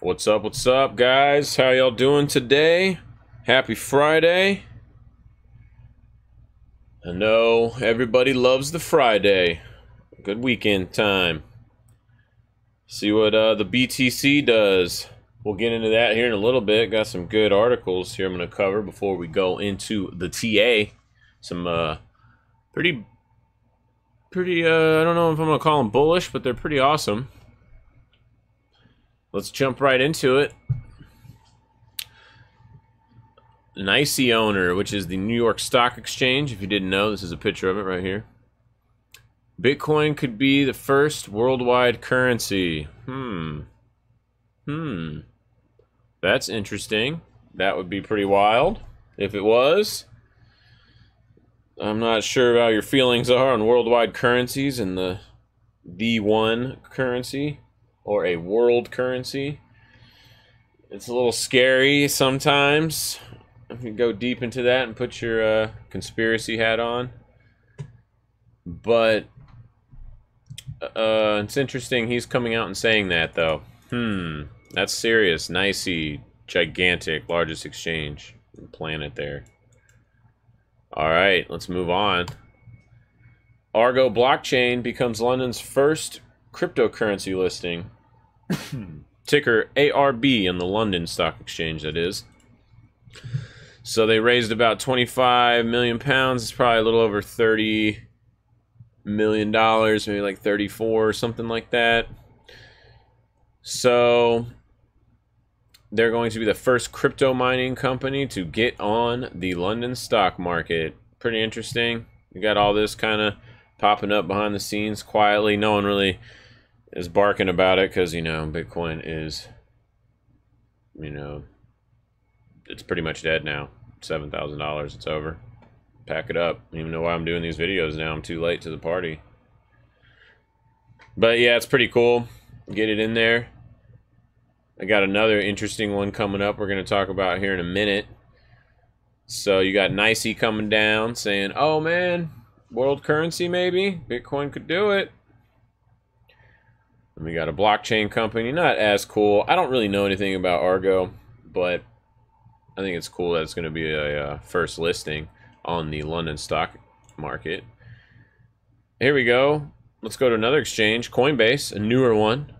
What's up, guys? How y'all doing today? Happy Friday. I know everybody loves the Friday. Good weekend time. See what the BTC does. We'll get into that here in a little bit. Got some good articles here I'm going to cover before we go into the TA. Some pretty, I don't know if I'm going to call them bullish, but they're pretty awesome. Let's jump right into it. Noiz owner, which is the New York Stock Exchange. If you didn't know, this is a picture of it right here. Bitcoin could be the first worldwide currency. That's interesting. That would be pretty wild if it was. I'm not sure how your feelings are on worldwide currencies and the one currency or a world currency. It's a little scary sometimes. If you go deep into that and put your conspiracy hat on. But it's interesting he's coming out and saying that, though. That's serious. Nicey, gigantic, largest exchange on the planet there. Alright, let's move on. Argo blockchain becomes London's first cryptocurrency listing. Ticker ARB on the London Stock Exchange, that is. So they raised about 25 million pounds. It's probably a little over $30 million, maybe like 34 or something like that. So they're going to be the first crypto mining company to get on the London stock market. Pretty interesting. You got all this kind of popping up behind the scenes quietly. No one really is barking about it because, you know, Bitcoin is, you know, it's pretty much dead now. $7,000, it's over. Pack it up. I don't even know why I'm doing these videos now. I'm too late to the party. But yeah, it's pretty cool. Get it in there. I got another interesting one coming up we're going to talk about here in a minute. So you got Nicey coming down saying, oh man, world currency maybe? Bitcoin could do it. And we got a blockchain company, not as cool. I don't really know anything about Argo, but I think it's cool that it's going to be a first listing on the London stock market. Here we go. Let's go to another exchange, Coinbase, a newer one.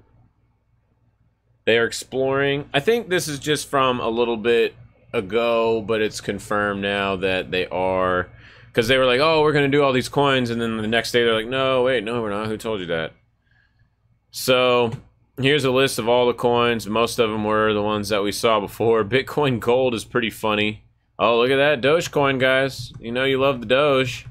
They are exploring, I think this is just from a little bit ago, but it's confirmed now that they are, because they were like, oh, we're going to do all these coins, and then the next day they're like, no, wait, no, we're not. Who told you that? So here's a list of all the coins. Most of them were the ones that we saw before. Bitcoin Gold is pretty funny. Oh, look at that Dogecoin, guys. You know you love the Doge.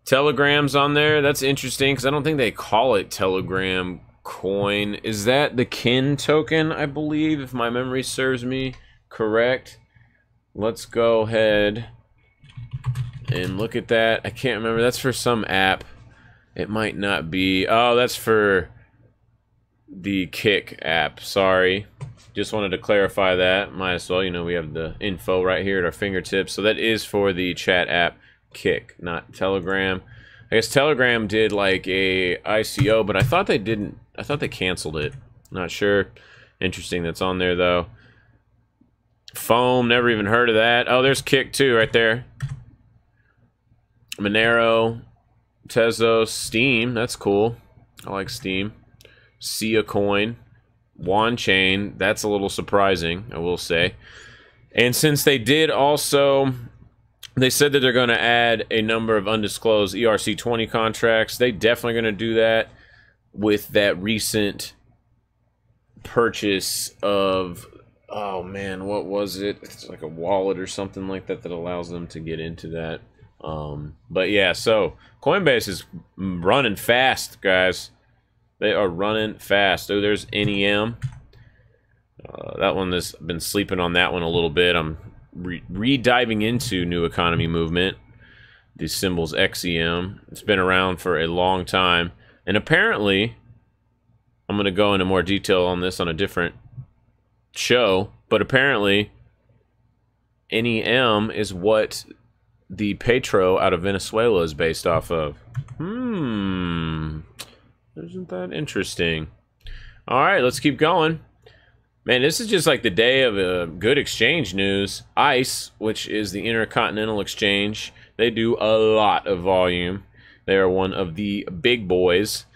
Telegram's on there. That's interesting because I don't think they call it Telegram coin. Is that the Kin token, I believe, if my memory serves me correct? Let's go ahead and look at that. I can't remember. That's for some app. It might not be. Oh, that's for the Kick app. Sorry. Just wanted to clarify that. Might as well, you know, we have the info right here at our fingertips. So that is for the chat app Kick, not Telegram. I guess Telegram did like a ICO, but I thought they didn't. I thought they canceled it. Not sure. Interesting that's on there though. Foam, never even heard of that. Oh, there's Kick too right there. Monero, Tezos, Steam, that's cool. I like Steam. Sia Coin, Wan Chain, that's a little surprising, I will say. And since they did also, they said that they're going to add a number of undisclosed ERC20 contracts. They definitely going to do that with that recent purchase of, oh man, what was it? It's like a wallet or something like that that allows them to get into that. But yeah, so Coinbase is running fast, guys. They are running fast. Oh, there's NEM. That one has been sleeping on that one a little bit. I'm re-diving into New Economy Movement. The symbol's XEM. It's been around for a long time. And apparently, I'm going to go into more detail on this on a different show, but apparently NEM is what the Petro out of Venezuela is based off of. Isn't that interesting? All right, let's keep going. Man, this is just like the day of good exchange news. ICE, which is the Intercontinental Exchange, they do a lot of volume. They are one of the big boys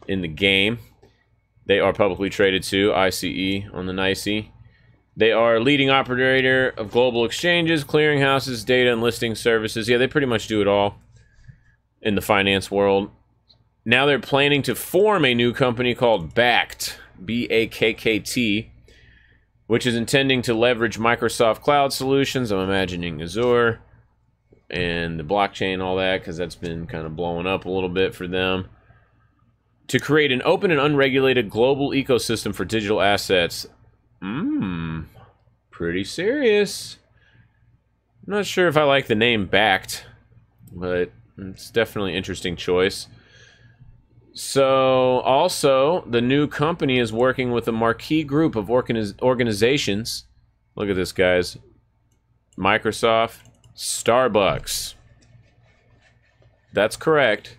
in the game. They are publicly traded too, ICE on the NYSE. They are a leading operator of global exchanges, clearinghouses, data, and listing services. Yeah, they pretty much do it all in the finance world. Now they're planning to form a new company called Bakkt, B-A-K-K-T, which is intending to leverage Microsoft Cloud solutions. I'm imagining Azure and the blockchain, all that, because that's been kind of blowing up a little bit for them, to create an open and unregulated global ecosystem for digital assets. Pretty serious. I'm not sure if I like the name Bakkt, but it's definitely an interesting choice. So, also, the new company is working with a marquee group of organizations. Look at this, guys. Microsoft, Starbucks. That's correct.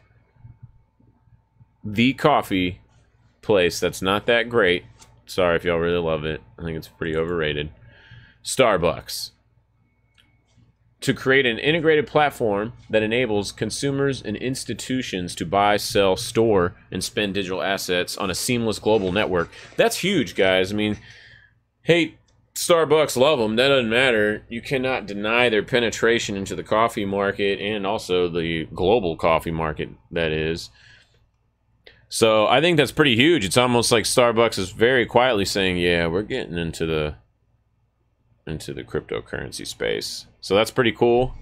The coffee place that's not that great. Sorry if y'all really love it. I think it's pretty overrated. Starbucks. To create an integrated platform that enables consumers and institutions to buy, sell, store, and spend digital assets on a seamless global network. That's huge, guys. I mean, hate Starbucks, love them. That doesn't matter. You cannot deny their penetration into the coffee market and also the global coffee market, that is. So I think that's pretty huge. It's almost like Starbucks is very quietly saying, yeah, we're getting into the cryptocurrency space. So that's pretty cool.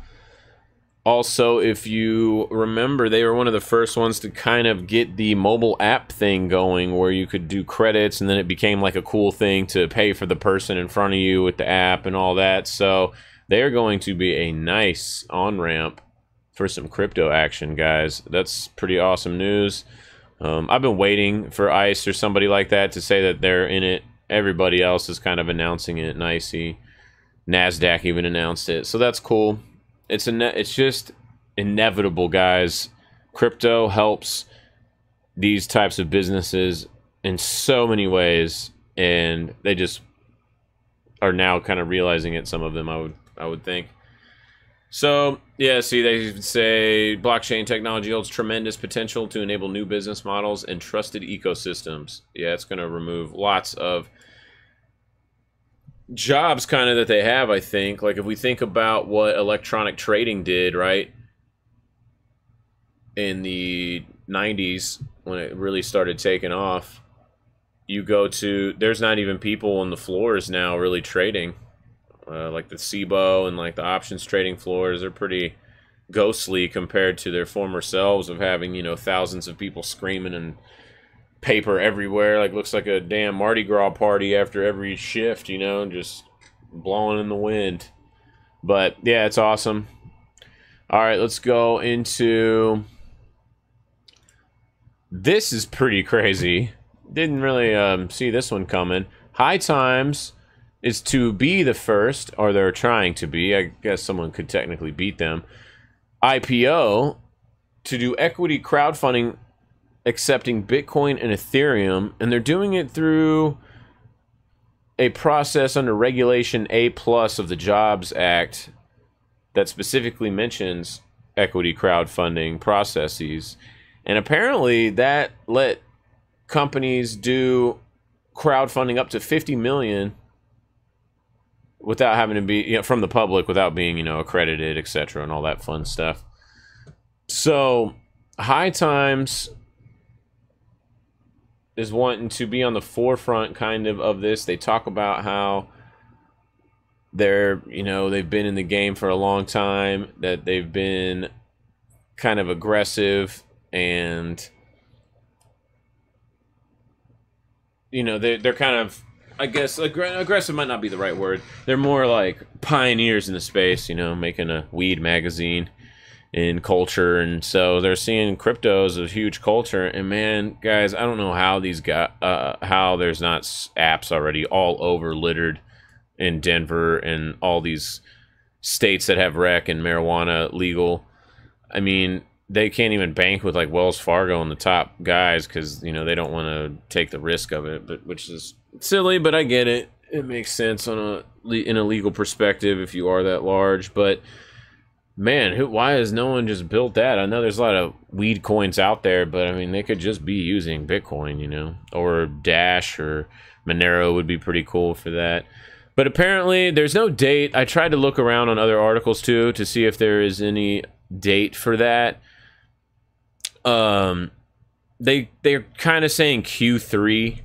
Also, if you remember, they were one of the first ones to kind of get the mobile app thing going, where you could do credits, and then it became like a cool thing to pay for the person in front of you with the app and all that. So they're going to be a nice on-ramp for some crypto action, guys. That's pretty awesome news. I've been waiting for ICE or somebody like that to say that they're in it. Everybody else is kind of announcing it. NYSE, Nasdaq even announced it, so that's cool. It's just inevitable, guys. Crypto helps these types of businesses in so many ways, and they just are now kind of realizing it. Some of them, I would think. So yeah, see, they say blockchain technology holds tremendous potential to enable new business models and trusted ecosystems. Yeah, it's going to remove lots of jobs kind of that they have, I think. Like if we think about what electronic trading did, right, in the 90s when it really started taking off, you go to, there's not even people on the floors now really trading. Like the CBOE and like the options trading floors are pretty ghostly compared to their former selves of having, you know, thousands of people screaming and paper everywhere. Like looks like a damn Mardi Gras party after every shift, you know, just blowing in the wind. But yeah, it's awesome. All right, let's go into, this is pretty crazy. Didn't really see this one coming. High Times is to be the first, or they're trying to be, I guess someone could technically beat them, IPO to do equity crowdfunding accepting Bitcoin and Ethereum, and they're doing it through a process under Regulation A+ of the Jobs Act that specifically mentions equity crowdfunding processes. And apparently that let companies do crowdfunding up to 50 million without having to be, you know, from the public, without being, you know, accredited, etc., and all that fun stuff. So High Times is wanting to be on the forefront kind of this. They talk about how they're, you know, they've been in the game for a long time, that they've been kind of aggressive, and you know, they're kind of, I guess, aggressive might not be the right word. They're more like pioneers in the space, you know, making a weed magazine in culture, and so they're seeing crypto as a huge culture. And man, guys, I don't know how these guys, how there's not apps already all over littered in Denver and all these states that have rec and marijuana legal. I mean, they can't even bank with like Wells Fargo and the top guys because, you know, they don't want to take the risk of it, but which is silly, but I get it. it makes sense on in a legal perspective if you are that large. But man, why has no one just built that? I know there's a lot of weed coins out there, but I mean, they could just be using Bitcoin, you know, or Dash or Monero would be pretty cool for that. But apparently, there's no date. I tried to look around on other articles too to see if there is any date for that. They're kind of saying Q3.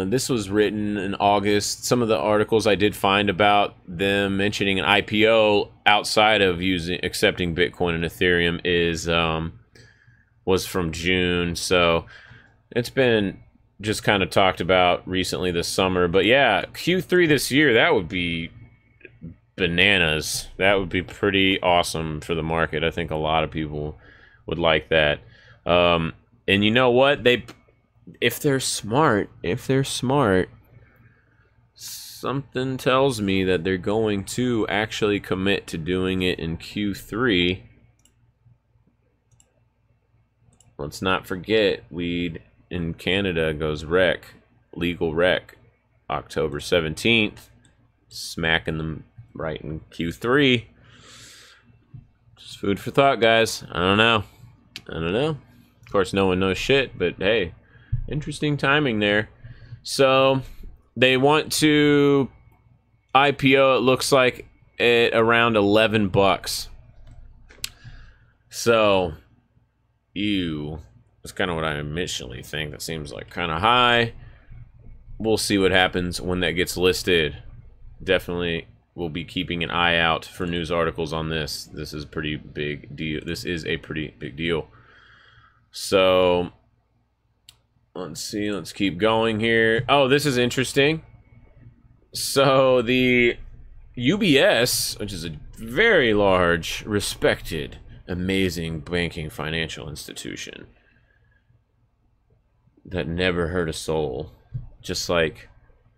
This was written in August. Some of the articles I did find about them mentioning an IPO outside of accepting Bitcoin and Ethereum was from June. So it's been just kind of talked about recently this summer. But yeah, Q3 this year, that would be bananas. That would be pretty awesome for the market. I think a lot of people would like that. And you know what? If they're smart, something tells me that they're going to actually commit to doing it in Q3. Let's not forget, weed in Canada goes legal rec, October 17th, smacking them right in Q3. Just food for thought, guys. I don't know. Of course, no one knows shit, but hey, interesting timing there. So they want to IPO, it looks like, at around 11 bucks. So, that's kind of what I initially think. That seems like kind of high. We'll see what happens when that gets listed. Definitely will be keeping an eye out for news articles on this. This is a pretty big deal. This is a pretty big deal. So, let's see. Let's keep going here. Oh, this is interesting. So, the UBS, which is a very large, respected, amazing banking financial institution that never hurt a soul, just like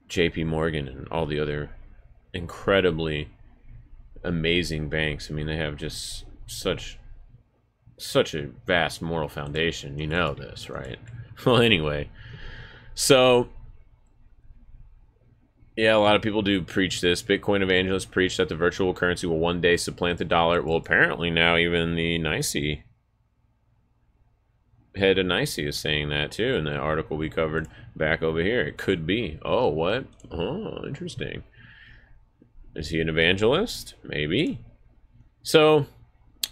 JP Morgan and all the other incredibly amazing banks. I mean, they have just such a vast moral foundation. You know this, right? Well, anyway, so yeah, a lot of people do preach this. Bitcoin evangelists preach that the virtual currency will one day supplant the dollar. Well, apparently now even the head of NICE is saying that too in the article we covered back over here. It could be. Oh, what? Oh, interesting. Is he an evangelist? Maybe. So,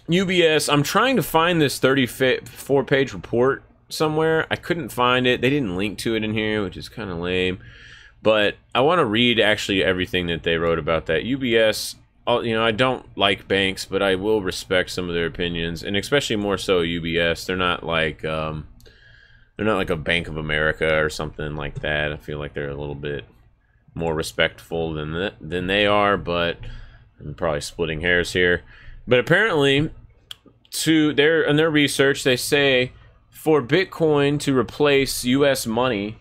UBS, I'm trying to find this 34-page report somewhere. I couldn't find it. They didn't link to it in here, which is kind of lame. But I want to read actually everything that they wrote about that. UBS, you know, I don't like banks, but I will respect some of their opinions, and especially more so UBS. They're not like a Bank of America or something like that. I feel like they're a little bit more respectful than they are, but I'm probably splitting hairs here. But apparently, in their research, they say for Bitcoin to replace U.S. money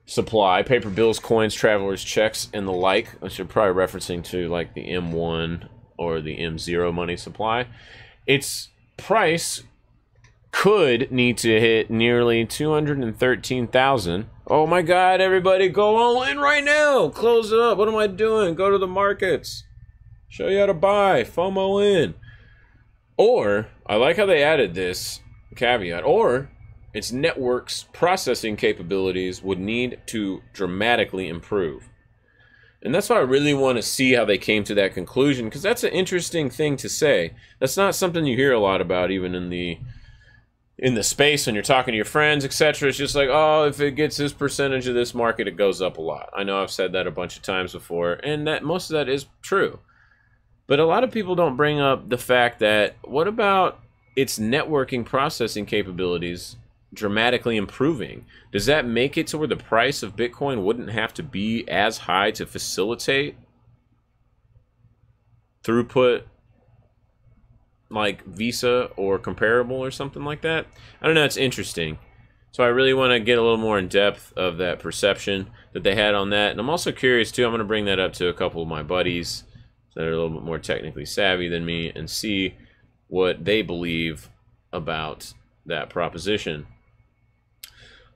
supply, paper bills, coins, travelers, checks, and the like, which you're probably referencing to like the M1 or the M0 money supply, its price could need to hit nearly 213,000. Oh my God, everybody go all in right now. Close it up. What am I doing? Go to the markets. Show you how to buy. FOMO in. Or, I like how they added this caveat, or its network's processing capabilities would need to dramatically improve. And that's why I really want to see how they came to that conclusion, because that's an interesting thing to say. That's not something you hear a lot about even in the space when you're talking to your friends, etc. It's just like, oh, if it gets this percentage of this market, it goes up a lot. I know I've said that a bunch of times before, and that most of that is true. But a lot of people don't bring up the fact that, what about its networking processing capabilities dramatically improving? Does that make it to where the price of Bitcoin wouldn't have to be as high to facilitate throughput like Visa or comparable or something like that? I don't know, it's interesting. So I really want to get a little more in depth of that perception that they had on that. And I'm also curious too, I'm going to bring that up to a couple of my buddies that are a little bit more technically savvy than me and see what they believe about that proposition.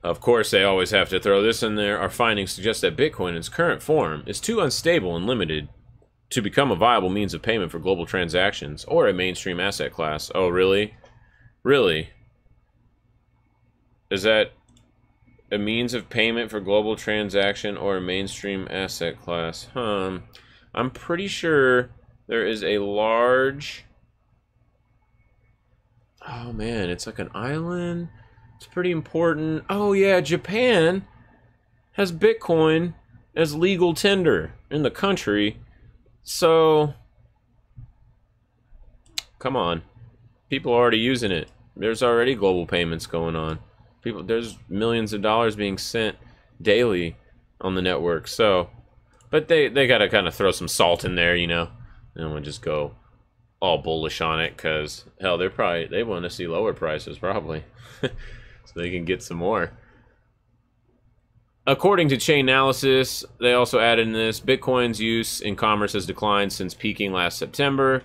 Of course, they always have to throw this in there. Our findings suggest that Bitcoin in its current form is too unstable and limited to become a viable means of payment for global transactions or a mainstream asset class. Oh, really? Really? Is that a means of payment for global transaction or a mainstream asset class? I'm pretty sure there is a large... Oh, man, it's like an island. It's pretty important. Oh, yeah, Japan has Bitcoin as legal tender in the country. So, come on. People are already using it. There's already global payments going on. There's millions of dollars being sent daily on the network. So, but they got to kind of throw some salt in there, you know. And we'll just go all bullish on it because, hell, they want to see lower prices probably. So they can get some more. According to Chain Analysis, they also added in this, Bitcoin's use in commerce has declined since peaking last September.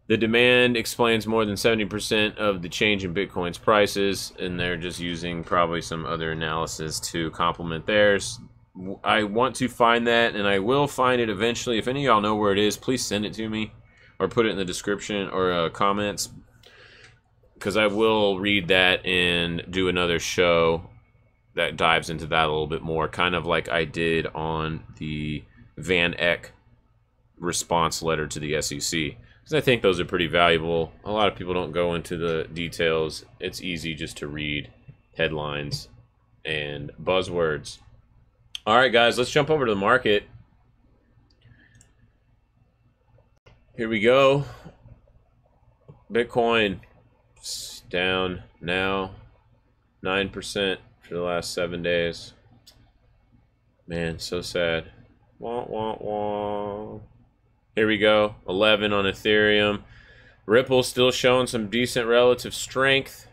The demand explains more than 70% of the change in Bitcoin's prices, and they're just using probably some other analysis to complement theirs. I want to find that, and I will find it eventually. If any of y'all know where it is, please send it to me, or put it in the description or comments, because I will read that and do another show that dives into that a little bit more, kind of like I did on the Van Eck response letter to the SEC. Because I think those are pretty valuable. A lot of people don't go into the details. It's easy just to read headlines and buzzwords. All right, guys, let's jump over to the market. Here we go. Bitcoin down now 9% for the last 7 days. Man, so sad. Wah, wah, wah. Here we go. 11 on Ethereum. Ripple still showing some decent relative strength.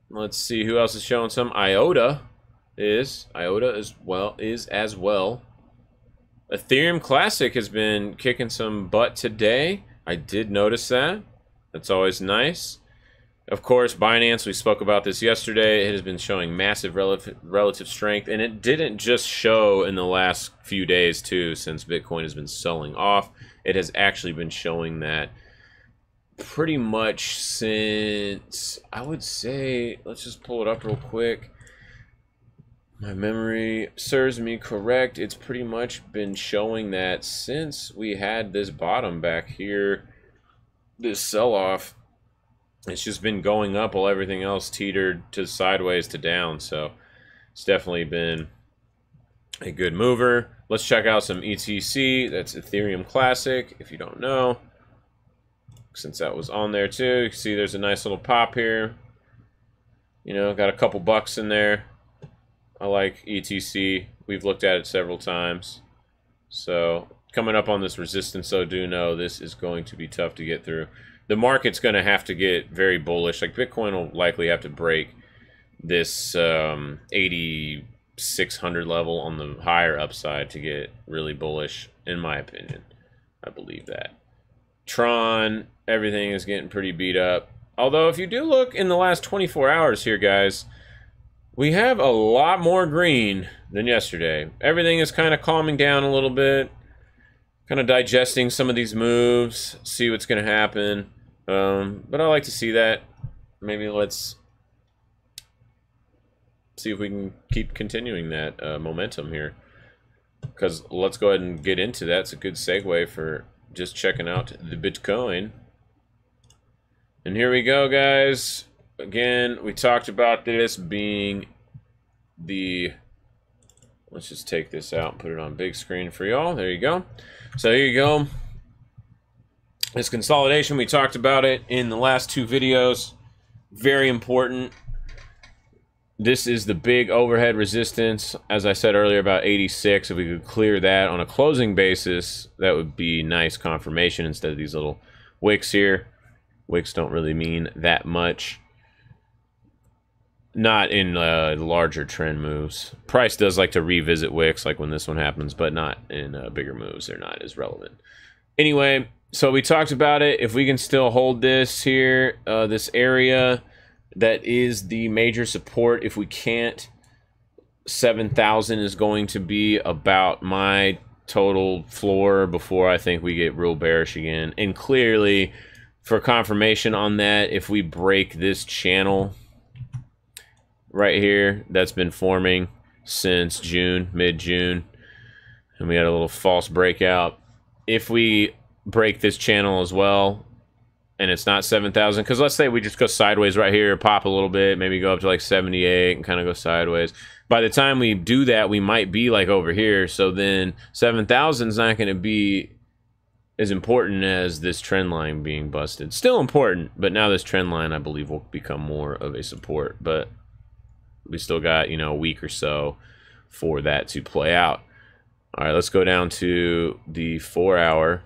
Let's see who else is showing some. IOTA is as well. Ethereum Classic has been kicking some butt today. I did notice that. That's always nice. Of course, Binance, we spoke about this yesterday. It has been showing massive relative strength, and it didn't just show in the last few days, too, since Bitcoin has been selling off. It has actually been showing that pretty much since, I would say, let's just pull it up real quick. My memory serves me correct. It's pretty much been showing that since we had this bottom back here, this sell-off, it's just been going up while everything else teetered to sideways to down. So it's definitely been a good mover. Let's check out some ETC. That's Ethereum Classic, if you don't know. Since that was on there too. You can see there's a nice little pop here. You know, got a couple bucks in there. I like ETC. We've looked at it several times. So coming up on this resistance, so do know this is going to be tough to get through. The market's going to have to get very bullish. Like Bitcoin will likely have to break this 8,600 level on the higher upside to get really bullish, in my opinion. I believe that. Tron, everything is getting pretty beat up. Although if you do look in the last 24 hours here, guys, we have a lot more green than yesterday. Everything is kind of calming down a little bit. Kind of digesting some of these moves. See what's going to happen. But I like to see that. Maybe let's see if we can keep continuing that momentum here. Because let's go ahead and get into that. It's a good segue for just checking out the Bitcoin. And here we go, guys. Again, we talked about this being the... Let's just take this out and put it on big screen for y'all. There you go. So here you go. This consolidation, we talked about it in the last two videos. Very important. This is the big overhead resistance. As I said earlier, about 86. If we could clear that on a closing basis, that would be nice confirmation instead of these little wicks here. Wicks don't really mean that much. Not in larger trend moves. Price does like to revisit wicks, like when this one happens, but not in bigger moves. They're not as relevant. Anyway, so we talked about it. If we can still hold this here, this area, that is the major support. If we can't, 7,000 is going to be about my total floor before I think we get real bearish again. And clearly, for confirmation on that, if we break this channel right here that's been forming since June, mid-June, and we had a little false breakout, if we break this channel as well and it's not 7,000, because let's say we just go sideways right here, pop a little bit, maybe go up to like 78 and kind of go sideways. By the time we do that, we might be like over here. So then 7,000 is not going to be as important as this trend line being busted. Still important, but now this trend line, I believe, will become more of a support. But we still got, you know, a week or so for that to play out. All right, let's go down to the 4-hour.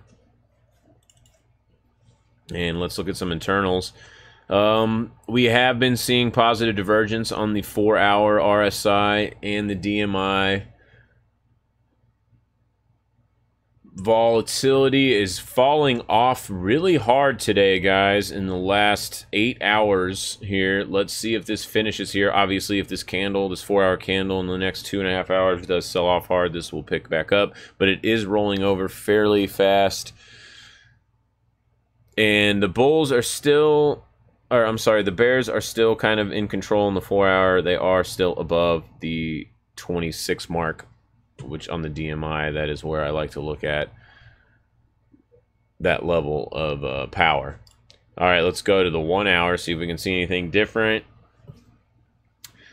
And let's look at some internals. We have been seeing positive divergence on the 4-hour RSI and the DMI. Volatility is falling off really hard today, guys, in the last 8 hours here. Let's see if this finishes here. Obviously, if this candle, this 4-hour candle in the next 2.5 hours does sell off hard, this will pick back up. But it is rolling over fairly fast. And the bulls are still, or I'm sorry, the bears are still kind of in control in the 4-hour. They are still above the 26 mark, which on the DMI, that is where I like to look at that level of power. All right, let's go to the 1-hour, see if we can see anything different.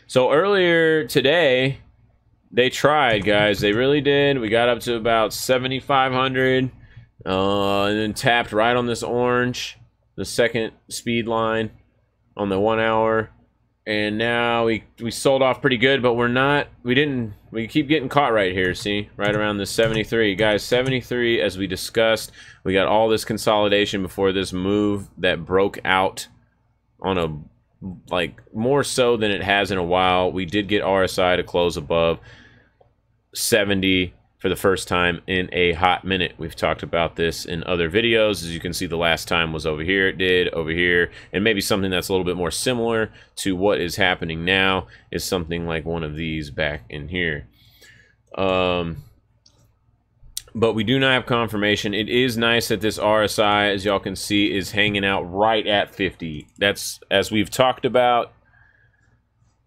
So earlier today, they tried, guys. They really did. We got up to about 7,500. And then tapped right on this orange, the second speed line on the 1-hour, and now we sold off pretty good, but we keep getting caught right here. See, right around the 73, guys. 73, as we discussed, we got all this consolidation before this move that broke out on a, like, more so than it has in a while. We did get RSI to close above 70 for the first time in a hot minute. We've talked about this in other videos. As you can see, the last time was over here. It did over here. And maybe something that's a little bit more similar to what is happening now is something like one of these back in here. But we do not have confirmation. It is nice that this RSI, as y'all can see, is hanging out right at 50. That's, as we've talked about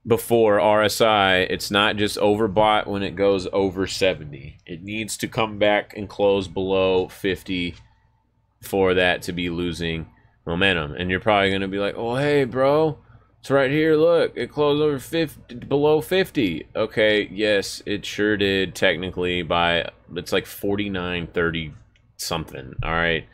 before, RSI, it's not just overbought when it goes over 70. It needs to come back and close below 50 for that to be losing momentum. And you're probably going to be like, oh, hey, bro, it's right here. Look, it closed over 50, below 50. Okay, yes, it sure did technically by, it's like 49.30 something. All right,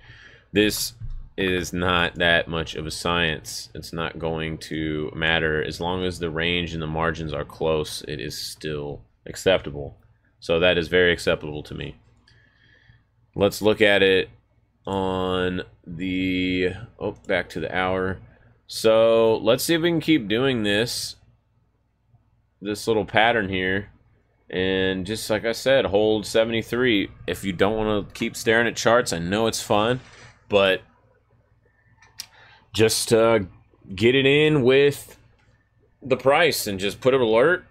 this is not that much of a science. It's not going to matter. As long as the range and the margins are close, it is still acceptable. So that is very acceptable to me. Let's look at it on the, oh, back to the hour. So let's see if we can keep doing this little pattern here. And just like I said, hold 73. If you don't want to keep staring at charts, I know it's fun, but just get it in with the price and just put an alert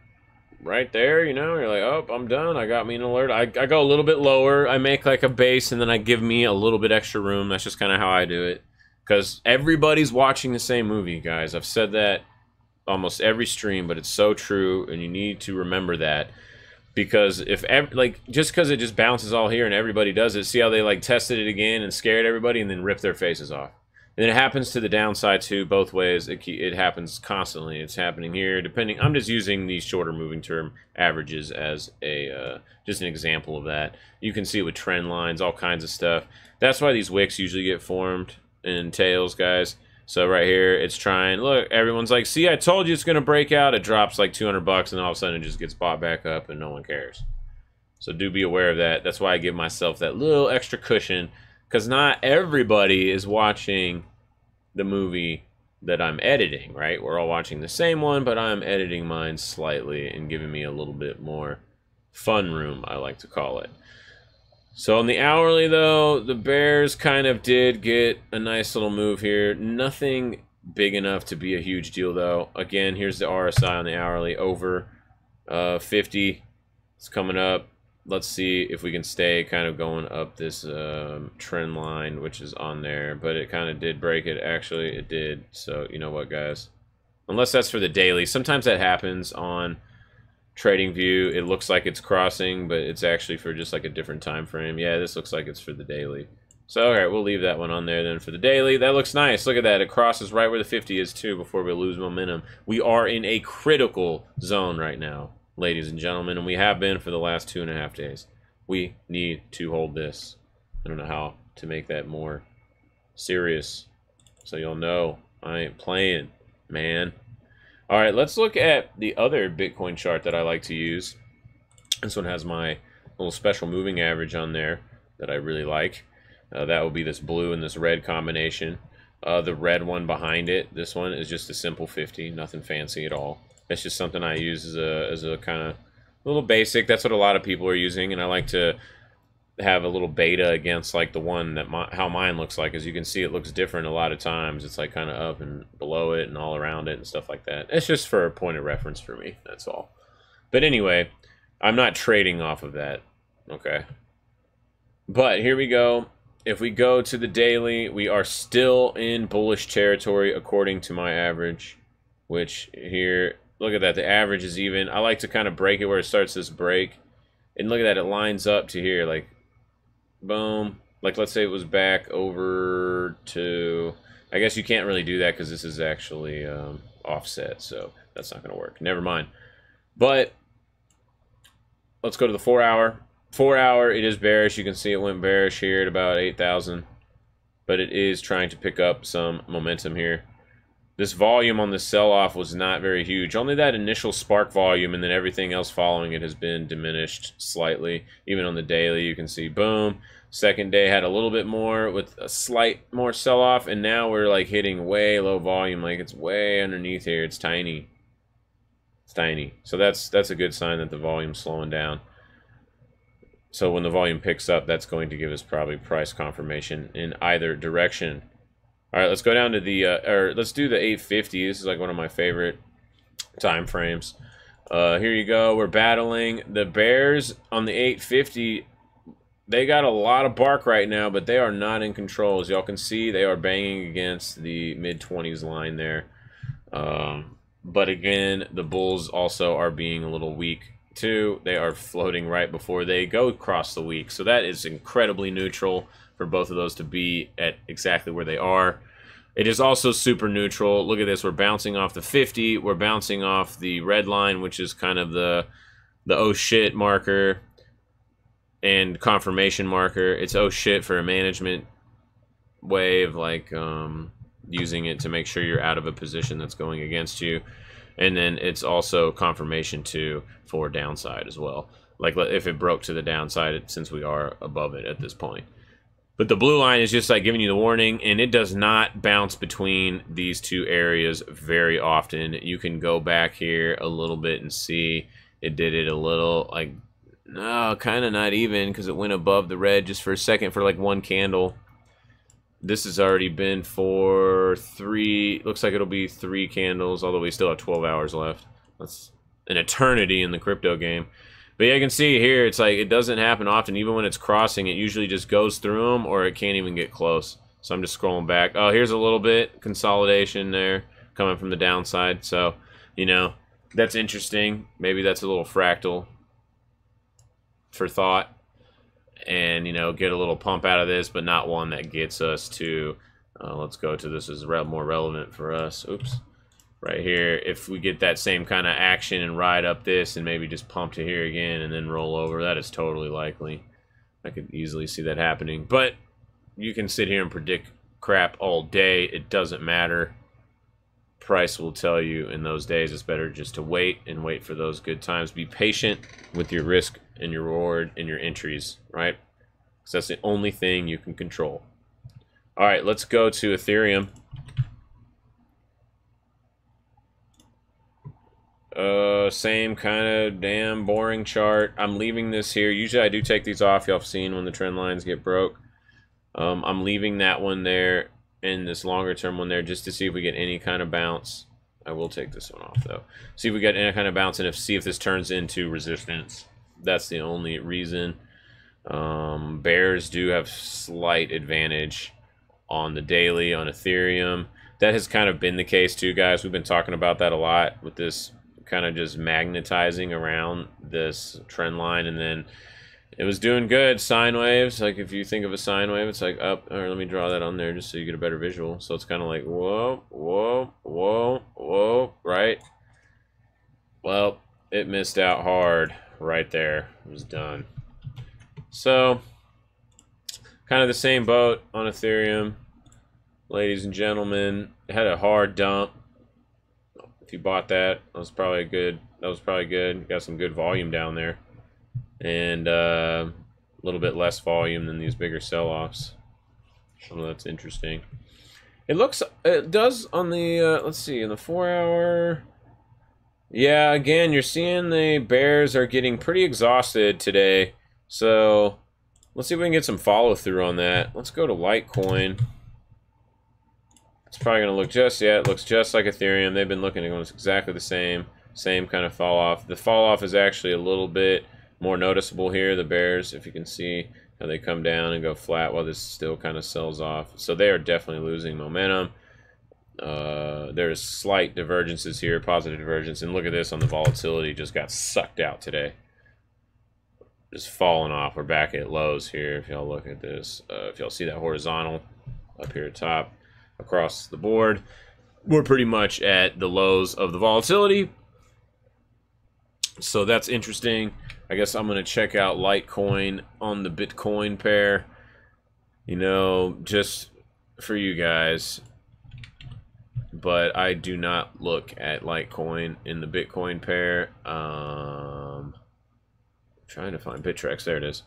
right there. You know, you're like, oh, I'm done. I got me an alert. I go a little bit lower. I make like a base, and then I give me a little bit extra room. That's just kind of how I do it, because everybody's watching the same movie, guys. I've said that almost every stream, but it's so true, and you need to remember that. Because if, like, just because it just bounces all here and everybody does it, see how they like tested it again and scared everybody and then ripped their faces off. And then it happens to the downside too, both ways. It happens constantly. It's happening here, depending. I'm just using these shorter moving term averages as a just an example of that. You can see it with trend lines, all kinds of stuff. That's why these wicks usually get formed in tails, guys. So right here, it's trying. Look, everyone's like, "See, I told you it's gonna break out." It drops like 200 bucks, and all of a sudden it just gets bought back up, and no one cares. So do be aware of that. That's why I give myself that little extra cushion. Because not everybody is watching the movie that I'm editing, right? We're all watching the same one, but I'm editing mine slightly and giving me a little bit more fun room, I like to call it. So on the hourly, though, the bears kind of did get a nice little move here. Nothing big enough to be a huge deal, though. Again, here's the RSI on the hourly over 50. It's coming up. Let's see if we can stay kind of going up this trend line, which is on there. But it kind of did break it. Actually, it did. So, you know what, guys? Unless that's for the daily. Sometimes that happens on TradingView. It looks like it's crossing, but it's actually for just like a different time frame. Yeah, this looks like it's for the daily. So, all right, we'll leave that one on there then for the daily. That looks nice. Look at that. It crosses right where the 50 is, too, before we lose momentum. We are in a critical zone right now, ladies and gentlemen, and we have been for the last 2.5 days. We need to hold this. I don't know how to make that more serious, so you'll know I ain't playing, man. All right, let's look at the other Bitcoin chart that I like to use. This one has my little special moving average on there that I really like. That will be this blue and this red combination. The red one behind it, this one is just a simple 50, nothing fancy at all. It's just something I use as a kind of little basic. That's what a lot of people are using, and I like to have a little beta against like the one that how mine looks like. As you can see, it looks different a lot of times. It's like kind of up and below it and all around it and stuff like that. It's just for a point of reference for me, that's all. But anyway, I'm not trading off of that, okay? But here we go. If we go to the daily, we are still in bullish territory according to my average, which here, look at that, the average is even. I like to kind of break it where it starts this break. And look at that, it lines up to here, like, boom. Like, let's say it was back over to, I guess you can't really do that because this is actually offset, so that's not going to work. Never mind. But let's go to the 4 hour. 4 hour, it is bearish. You can see it went bearish here at about 8,000. But it is trying to pick up some momentum here. This volume on the sell-off was not very huge. Only that initial spark volume, and then everything else following it has been diminished slightly. Even on the daily, you can see, boom. Second day had a little bit more with a slight more sell-off, and now we're like hitting way low volume. Like it's way underneath here. It's tiny. It's tiny. So that's a good sign that the volume's slowing down. So when the volume picks up, that's going to give us probably price confirmation in either direction. All right, let's go down to the, let's do the 850. This is like one of my favorite time frames. Here you go. We're battling the bears on the 850. They got a lot of bark right now, but they are not in control. As y'all can see, they are banging against the mid-20s line there. But again, the bulls also are being a little weak too. They are floating right before they go across the week. So that is incredibly neutral for both of those to be at exactly where they are. It is also super neutral. Look at this. We're bouncing off the 50. We're bouncing off the red line, which is kind of the oh shit marker and confirmation marker. It's oh shit for a management way of like using it to make sure you're out of a position that's going against you. And then it's also confirmation too for downside as well. Like if it broke to the downside, since we are above it at this point. But the blue line is just like giving you the warning, and it does not bounce between these two areas very often. You can go back here a little bit and see it did it a little, like, no, kind of not even, because it went above the red just for a second for like one candle. This has already been for 3, looks like it'll be 3 candles, although we still have 12 hours left. That's an eternity in the crypto game. But yeah, you can see here, it's like it doesn't happen often. Even when it's crossing, it usually just goes through them, or it can't even get close. So I'm just scrolling back. Oh, here's a little bit consolidation there coming from the downside. So, you know, that's interesting. Maybe that's a little fractal for thought. And, you know, get a little pump out of this, but not one that gets us to, let's go to this is more relevant for us. Oops. Right here, if we get that same kind of action and ride up this and maybe just pump to here again and then roll over, that is totally likely. I could easily see that happening. But you can sit here and predict crap all day. It doesn't matter. Price will tell you in those days it's better just to wait and wait for those good times. Be patient with your risk and your reward and your entries, right? Because that's the only thing you can control. All right, let's go to Ethereum. Same kind of damn boring chart. I'm leaving this here. Usually I do take these off. Y'all have seen when the trend lines get broke. I'm leaving that one there. in this longer term one there just to see if we get any kind of bounce. I will take this one off though. See if we get any kind of bounce and see if this turns into resistance. That's the only reason. Bears do have slight advantage on the daily on Ethereum. That has kind of been the case too, guys. We've been talking about that a lot with this kind of just magnetizing around this trend line, and then it was doing good. Sine waves, like if you think of a sine wave, it's like up. Or let me draw that on there just so you get a better visual. So it's kind of like whoa, whoa, whoa, whoa, right? Well, it missed out hard right there. It was done. So kind of the same boat on Ethereum, ladies and gentlemen. It had a hard dump. If you bought that, that was probably good. Got some good volume down there, and a little bit less volume than these bigger sell-offs. So that's interesting. It does on the let's see, in the 4-hour. Yeah, again, you're seeing the bears are getting pretty exhausted today. So let's see if we can get some follow through on that. Let's go to Litecoin. It's probably going to look it looks just like Ethereum. They've been looking at almost exactly the same kind of fall off. The fall off is actually a little bit more noticeable here. The bears, if you can see how they come down and go flat while this still kind of sells off. So they are definitely losing momentum. There's slight divergences here, positive divergence, and look at this on the volatility, just got sucked out today. Just falling off. We're back at lows here. If y'all look at this, if y'all see that horizontal up here at top across the board, we're pretty much at the lows of the volatility. So that's interesting. I guess I'm going to check out Litecoin on the Bitcoin pair. You know, just for you guys. But I do not look at Litecoin in the Bitcoin pair. Trying to find Bittrex. There it is.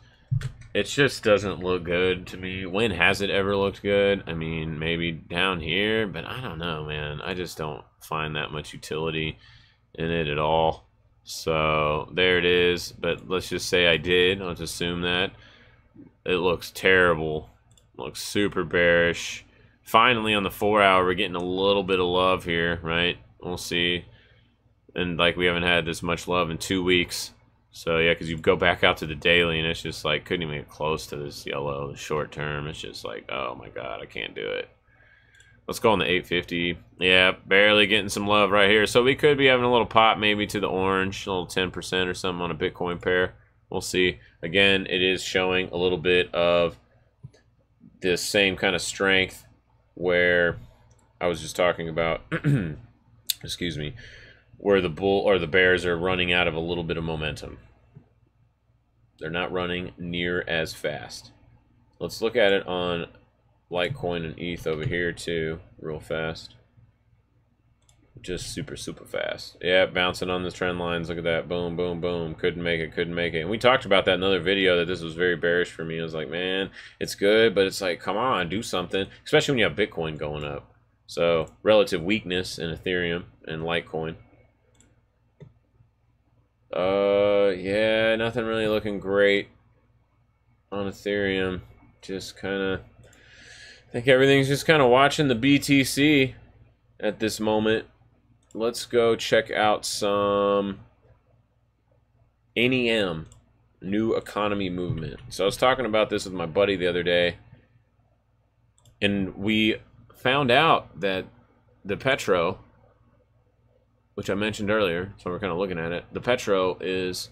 It just doesn't look good to me. When has it ever looked good? I mean, maybe down here, but I don't know, man. I just don't find that much utility in it at all. So there it is. But let's just say I did. Let's assume that. It looks terrible. Looks super bearish. Finally, on the 4-hour, we're getting a little bit of love here, right? We'll see. And like we haven't had this much love in 2 weeks. So yeah, because you go back out to the daily and it's just like, couldn't even get close to this yellow short term. It's just like, oh my God, I can't do it. Let's go on the 850. Yeah, barely getting some love right here. So we could be having a little pop maybe to the orange, a little 10% or something on a Bitcoin pair. We'll see. Again, it is showing a little bit of this same kind of strength where I was just talking about, excuse me, where the bull or the bears are running out of a little bit of momentum. They're not running near as fast. Let's look at it on Litecoin and ETH over here too, real fast. Just super fast. Yeah, bouncing on the trend lines. Look at that. Boom, boom, boom. Couldn't make it, couldn't make it. And we talked about that in another video, that this was very bearish for me. I was like, man, it's good, but it's like, come on, do something. Especially when you have Bitcoin going up. So, relative weakness in Ethereum and Litecoin. Yeah, nothing really looking great on Ethereum. Just kind of, I think everything's just kind of watching the BTC at this moment. Let's go check out some NEM, New Economy Movement. So I was talking about this with my buddy the other day, and we found out that the Petro, which I mentioned earlier, so we're kind of looking at it, the Petro is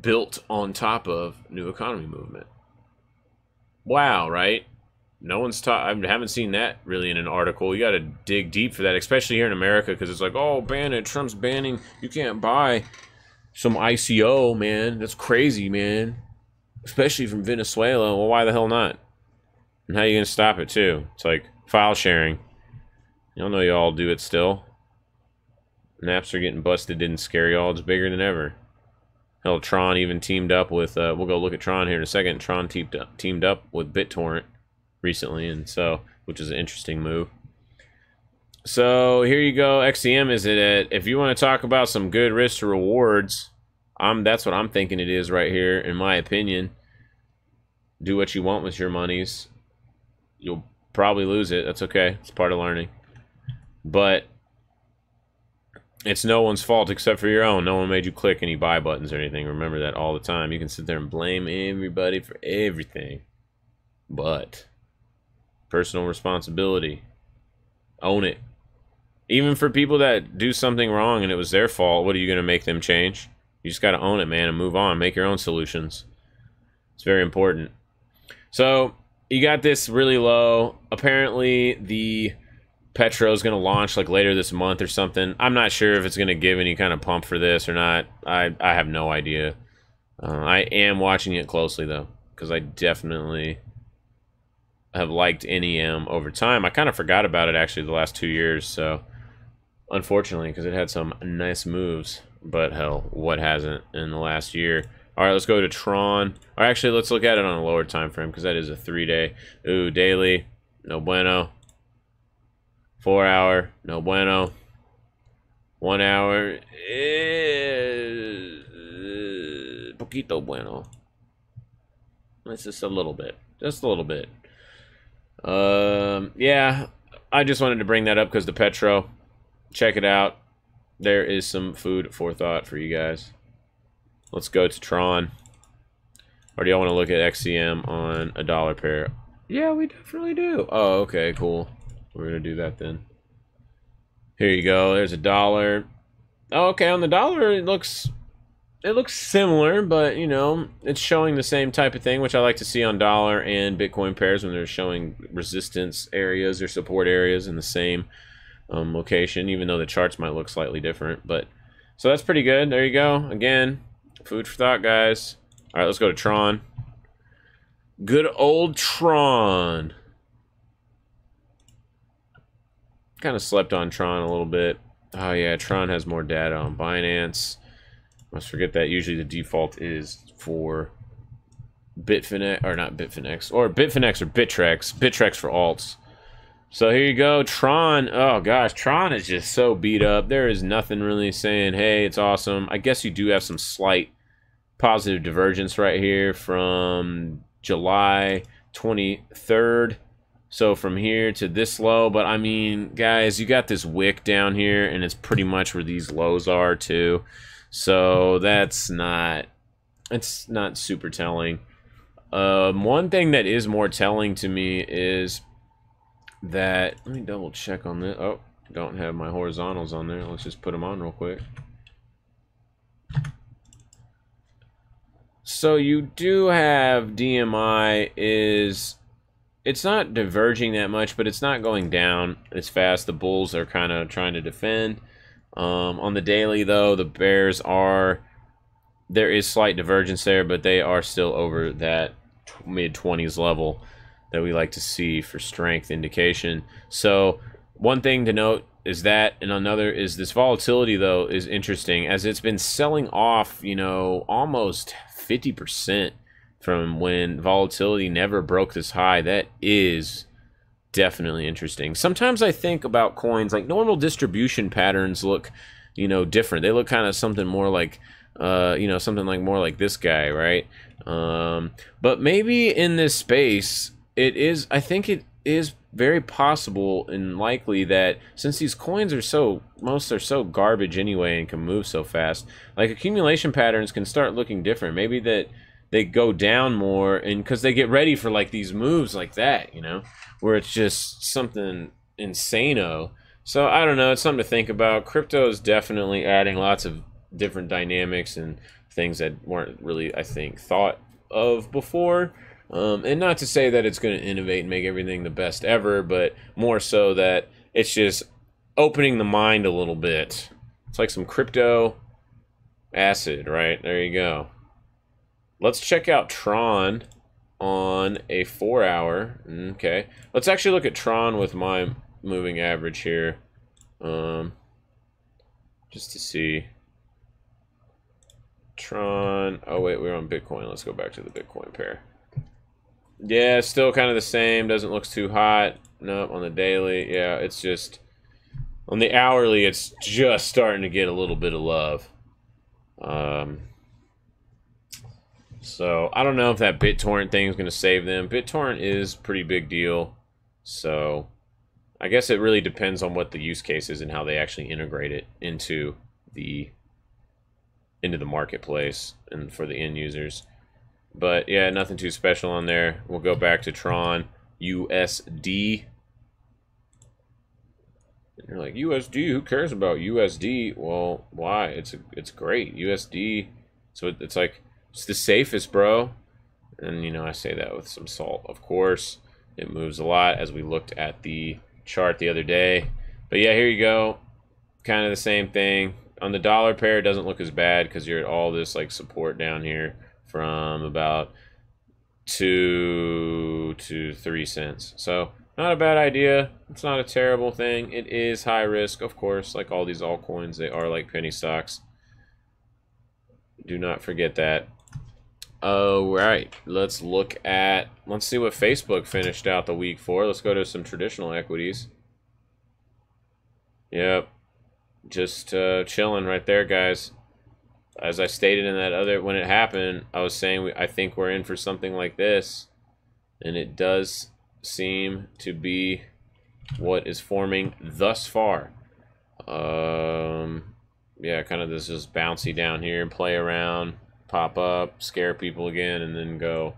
built on top of New Economy Movement. Wow, right? No one's taught. I haven't seen that really in an article. You got to dig deep for that, especially here in America, because it's like, oh, ban it. Trump's banning. You can't buy some ICO, man. That's crazy, man. Especially from Venezuela. Well, why the hell not? And how are you going to stop it, too? It's like file sharing. Y'all know you all do it still. Napster getting busted didn't scare y'all. It's bigger than ever. Hell, Tron even teamed up with, we'll go look at Tron here in a second. Tron teamed up with BitTorrent recently, and so, which is an interesting move. So here you go. XCM is it at, if you want to talk about some good risk to rewards, that's what I'm thinking it is right here, in my opinion. Do what you want with your monies. You'll probably lose it. That's okay. It's part of learning. But it's no one's fault except for your own. No one made you click any buy buttons or anything. Remember that all the time. You can sit there and blame everybody for everything. But personal responsibility. Own it. Even for people that do something wrong and it was their fault, what are you going to make them change? You just got to own it, man, and move on. Make your own solutions. It's very important. So, you got this really low. Apparently, the Petro is going to launch like later this month or something. I'm not sure if it's going to give any kind of pump for this or not. I have no idea. I am watching it closely, though, because I definitely have liked NEM over time. I kind of forgot about it, actually, the last 2 years, so unfortunately, because it had some nice moves. But hell, what hasn't in the last year? All right, let's go to Tron. Or actually, let's look at it on a lower time frame, because that is a 3-day. Ooh, daily, no bueno. 4 hour, no bueno. 1 hour, poquito bueno. It's just a little bit. Just a little bit. Yeah, I just wanted to bring that up because the Petro. Check it out. There is some food for thought for you guys. Let's go to Tron. Or do y'all want to look at XCM on a dollar pair? Yeah, we definitely do. Oh, okay, cool. We're going to do that then. Here you go. There's a dollar. Oh, okay, on the dollar, it looks similar, but, you know, it's showing the same type of thing, which I like to see on dollar and Bitcoin pairs when they're showing resistance areas or support areas in the same location, even though the charts might look slightly different. But so that's pretty good. There you go. Again, food for thought, guys. All right, let's go to Tron. Good old Tron. Kind of slept on Tron a little bit. Oh yeah, Tron has more data on Binance. Must forget that usually the default is for Bitfinex, or not Bitfinex, or Bitfinex or Bittrex. Bittrex for alts. So here you go, Tron. Oh gosh, Tron is just so beat up. There is nothing really saying, hey, it's awesome. I guess you do have some slight positive divergence right here from July 23rd. So from here to this low, but I mean, guys, you got this wick down here, and it's pretty much where these lows are too. So that's not, it's not super telling. One thing that is more telling to me is that, let me double check on this. Oh, don't have my horizontals on there. Let's just put them on real quick. So you do have DMI is, it's not diverging that much, but it's not going down as fast. The bulls are kind of trying to defend. On the daily, though, the bears are, there is slight divergence there, but they are still over that mid-20s level that we like to see for strength indication. So one thing to note is that, and another is this volatility, though, is interesting, as it's been selling off, you know, almost 50% from when volatility never broke this high. That is definitely interesting. Sometimes I think about coins, like normal distribution patterns look, you know, different. They look kind of something more like, you know, something like more like this guy, right? But maybe in this space, it is, I think it is very possible and likely that since these coins are so, most are so garbage anyway and can move so fast, like accumulation patterns can start looking different. Maybe that they go down more, and because they get ready for like these moves like that, you know, where it's just something insano. So I don't know, it's something to think about. Crypto is definitely adding lots of different dynamics and things that weren't really, I think, thought of before. And not to say that it's going to innovate and make everything the best ever, but more so that it's just opening the mind a little bit. It's like some crypto acid, right? There you go. Let's check out Tron on a 4 hour. Okay. Let's actually look at Tron with my moving average here. Just to see. Tron. Oh, wait, we're on Bitcoin. Let's go back to the Bitcoin pair. Yeah, still kind of the same. Doesn't look too hot. Nope, on the daily. Yeah, it's just... On the hourly, it's just starting to get a little bit of love. So, I don't know if that BitTorrent thing is going to save them. BitTorrent is a pretty big deal. So I guess it really depends on what the use case is and how they actually integrate it into the marketplace and for the end users. But yeah, nothing too special on there. We'll go back to Tron USD. And you're like, USD, who cares about USD? Well, why? It's great. USD, so it's like, it's the safest, bro. And, you know, I say that with some salt, of course. It moves a lot, as we looked at the chart the other day. But yeah, here you go. Kind of the same thing. On the dollar pair, it doesn't look as bad because you're at all this like support down here from about 2 to 3 cents. So not a bad idea. It's not a terrible thing. It is high risk, of course, like all these altcoins. They are like penny stocks. Do not forget that. All right, let's see what Facebook finished out the week for. Let's go to some traditional equities. Yep, just chilling right there, guys. As I stated in that other, when it happened, I was saying I think we're in for something like this, and it does seem to be what is forming thus far. Yeah, kind of this is bouncy down here, play around, pop up, scare people again, and then go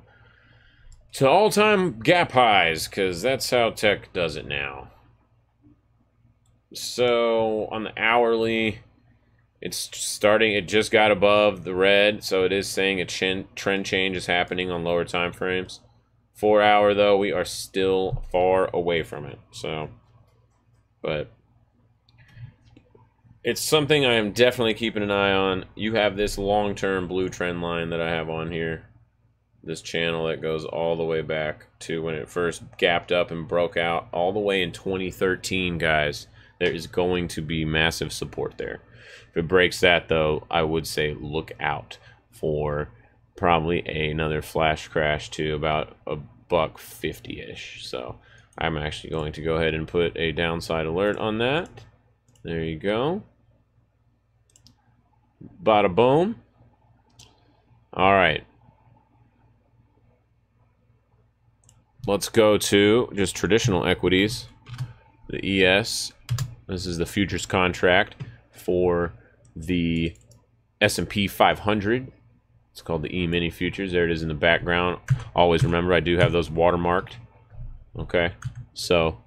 to all-time gap highs, because that's how tech does it now. So on the hourly, it's starting, it just got above the red, so it is saying a trend change is happening on lower time frames. 4 hour though, we are still far away from it. So, but it's something I am definitely keeping an eye on. You have this long-term blue trend line that I have on here, this channel that goes all the way back to when it first gapped up and broke out all the way in 2013, guys. There is going to be massive support there. If it breaks that, though, I would say look out for probably another flash crash to about $1.50-ish. So I'm actually going to go ahead and put a downside alert on that. There you go. Bada boom. All right. Let's go to just traditional equities. The ES. This is the futures contract for the S&P 500. It's called the E-mini futures. There it is in the background. Always remember, I do have those watermarked. Okay, so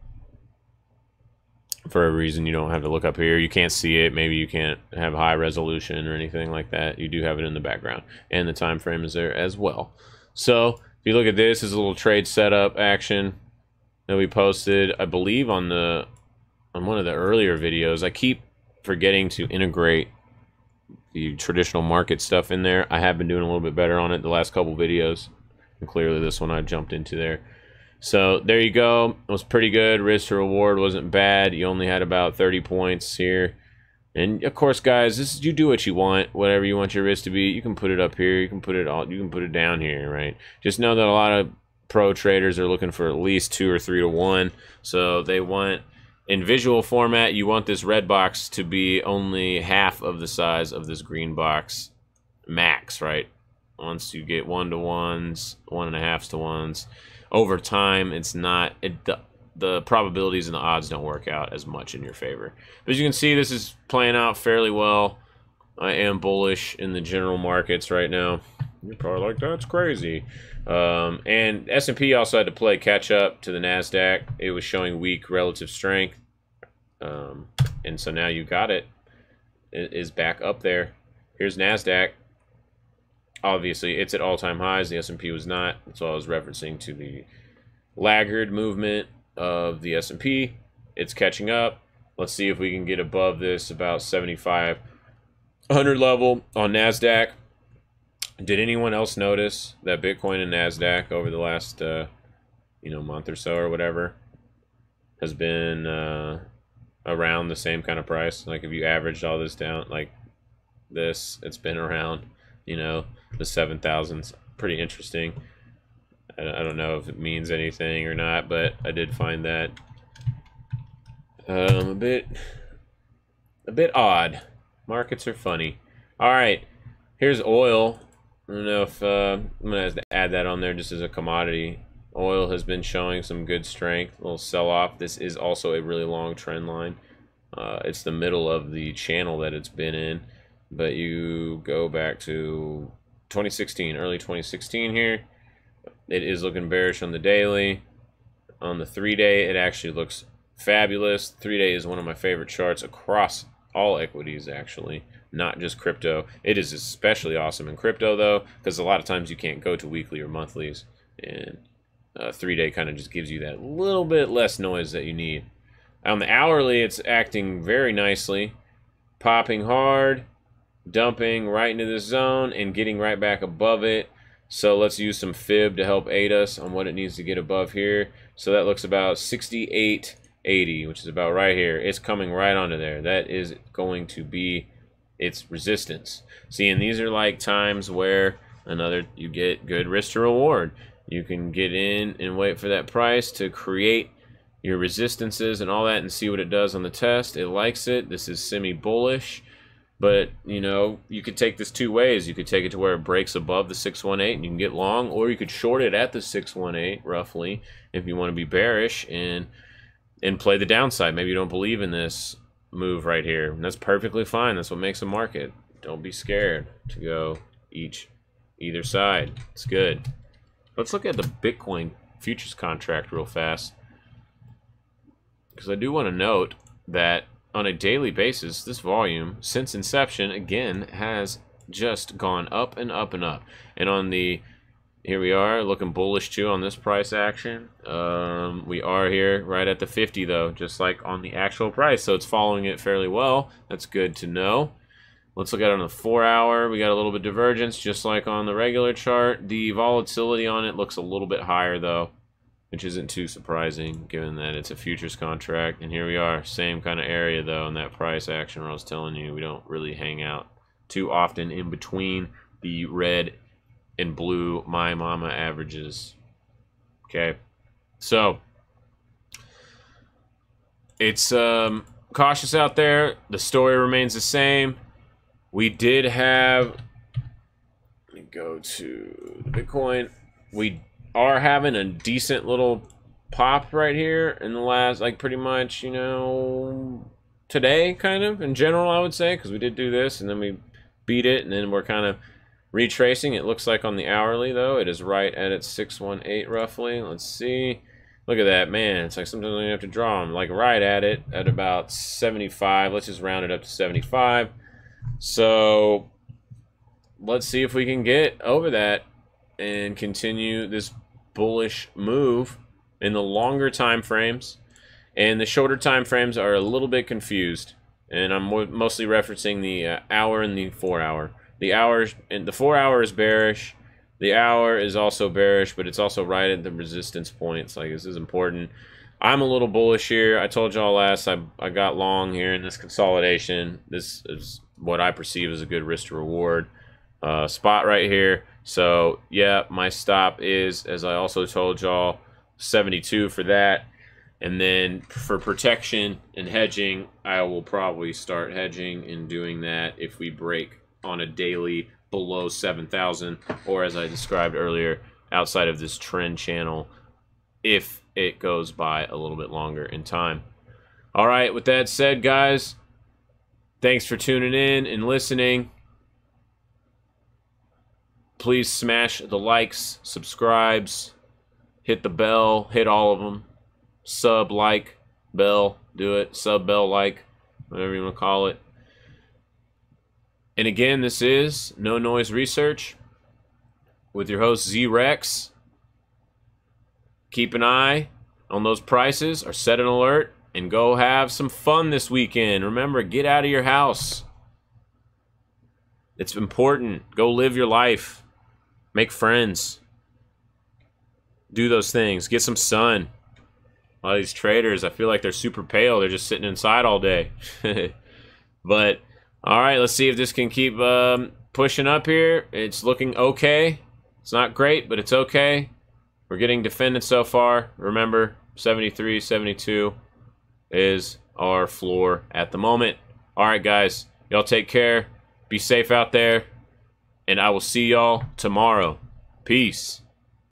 for a reason you don't have to look up here. You can't see it. Maybe you can't have high resolution or anything like that. You do have it in the background, and the time frame is there as well. So if you look at this, is a little trade setup action that we posted, I believe, on one of the earlier videos. I keep forgetting to integrate the traditional market stuff in there. I have been doing a little bit better on it the last couple videos, and clearly this one I jumped into there. So there you go. It was pretty good. Risk to reward wasn't bad. You only had about 30 points here. And of course, guys, this is, you do what you want. Whatever you want your risk to be, you can put it up here. You can put it down here, right? Just know that a lot of pro traders are looking for at least 2 or 3 to 1. So they want, in visual format, you want this red box to be only half of the size of this green box max, right? Once you get 1 to 1s, 1.5s to 1s, over time, it's not, the probabilities and the odds don't work out as much in your favor. But as you can see, this is playing out fairly well. I am bullish in the general markets right now. You're probably like, that's crazy. And S&P also had to play catch up to the Nasdaq. It was showing weak relative strength. And so now you got it. It is back up there. Here's Nasdaq. Obviously, it's at all-time highs. The S&P was not. That's all I was referencing to the laggard movement of the S&P. It's catching up. Let's see if we can get above this about 7,500 level on Nasdaq. Did anyone else notice that Bitcoin and Nasdaq over the last month or so or whatever has been around the same kind of price? Like if you averaged all this down like this, it's been around the 7,000s. Pretty interesting. I don't know if it means anything or not, but I did find that a bit odd. Markets are funny. All right, here's oil. I don't know if I'm gonna have to add that on there just as a commodity Oil has been showing some good strength, a little sell-off. This is also a really long trend line. It's the middle of the channel that it's been in, but you go back to 2016, early 2016 here. It is looking bearish on the daily. On the 3-day, it actually looks fabulous. 3-day is one of my favorite charts across all equities, actually, not just crypto. It is especially awesome in crypto, though, because a lot of times you can't go to weekly or monthlies, and 3-day kind of just gives you that little bit less noise that you need. On the hourly, it's acting very nicely, popping hard, dumping right into this zone, and getting right back above it. So let's use some fib to help aid us on what it needs to get above here. So that looks about 68.80, which is about right here. It's coming right onto there. That is going to be its resistance. See, and these are like times where you get good risk to reward. You can get in and wait for that price to create your resistances and all that and see what it does on the test. It likes it. This is semi-bullish. But, you know, you could take this two ways. You could take it to where it breaks above the 618 and you can get long, or you could short it at the 618 roughly if you want to be bearish and play the downside. Maybe you don't believe in this move right here. And that's perfectly fine. That's what makes a market. Don't be scared to go either side. It's good. Let's look at the Bitcoin futures contract real fast, because I do want to note that on a daily basis, this volume, since inception, again, has just gone up and up and up. And on the, here we are, looking bullish too on this price action. We are here right at the 50 though, just like on the actual price. So it's following it fairly well. That's good to know. Let's look at it on the 4-hour. We got a little bit of divergence, just like on the regular chart. The volatility on it looks a little bit higher though, which isn't too surprising given that it's a futures contract. And here we are, same kind of area though in that price action where I was telling you we don't really hang out too often in between the red and blue my mama averages. Okay, so it's cautious out there. The story remains the same. We did have, let me go to the Bitcoin. We are having a decent little pop right here in the last, like, pretty much, you know, today, kind of, in general, I would say, because we did do this, and then we beat it, and then we're kind of retracing. It looks like on the hourly, though, it is right at its 618, roughly. Let's see. Look at that, man. It's like sometimes you have to draw them, like, right at it, at about 75. Let's just round it up to 75. So, let's see if we can get over that and continue this bullish move in the longer time frames. And the shorter time frames are a little bit confused, and I'm mostly referencing the hour and the 4-hour. The hour and the 4-hour is bearish. The hour is also bearish, but it's also right at the resistance points. Like, this is important. I'm a little bullish here. I told y'all last I got long here in this consolidation. This is what I perceive as a good risk to reward spot right here. So yeah, my stop is, as I also told y'all, 72 for that. And then for protection and hedging, I will probably start hedging and doing that if we break on a daily below 7,000, or as I described earlier, outside of this trend channel, if it goes by a little bit longer in time. All right, with that said, guys, thanks for tuning in and listening. Please smash the likes, subscribes, hit the bell, hit all of them. Sub, like, bell, do it. Sub, bell, like, whatever you want to call it. And again, this is No Noiz Research with your host Z-Rex. Keep an eye on those prices, or set an alert, and go have some fun this weekend. Remember, get out of your house. It's important. Go live your life. Make friends. Do those things. Get some sun. A lot of these traders, I feel like they're super pale. They're just sitting inside all day. But, all right, let's see if this can keep pushing up here. It's looking okay. It's not great, but it's okay. We're getting defended so far. Remember, 73, 72 is our floor at the moment. All right, guys. Y'all take care. Be safe out there. And I will see y'all tomorrow. Peace.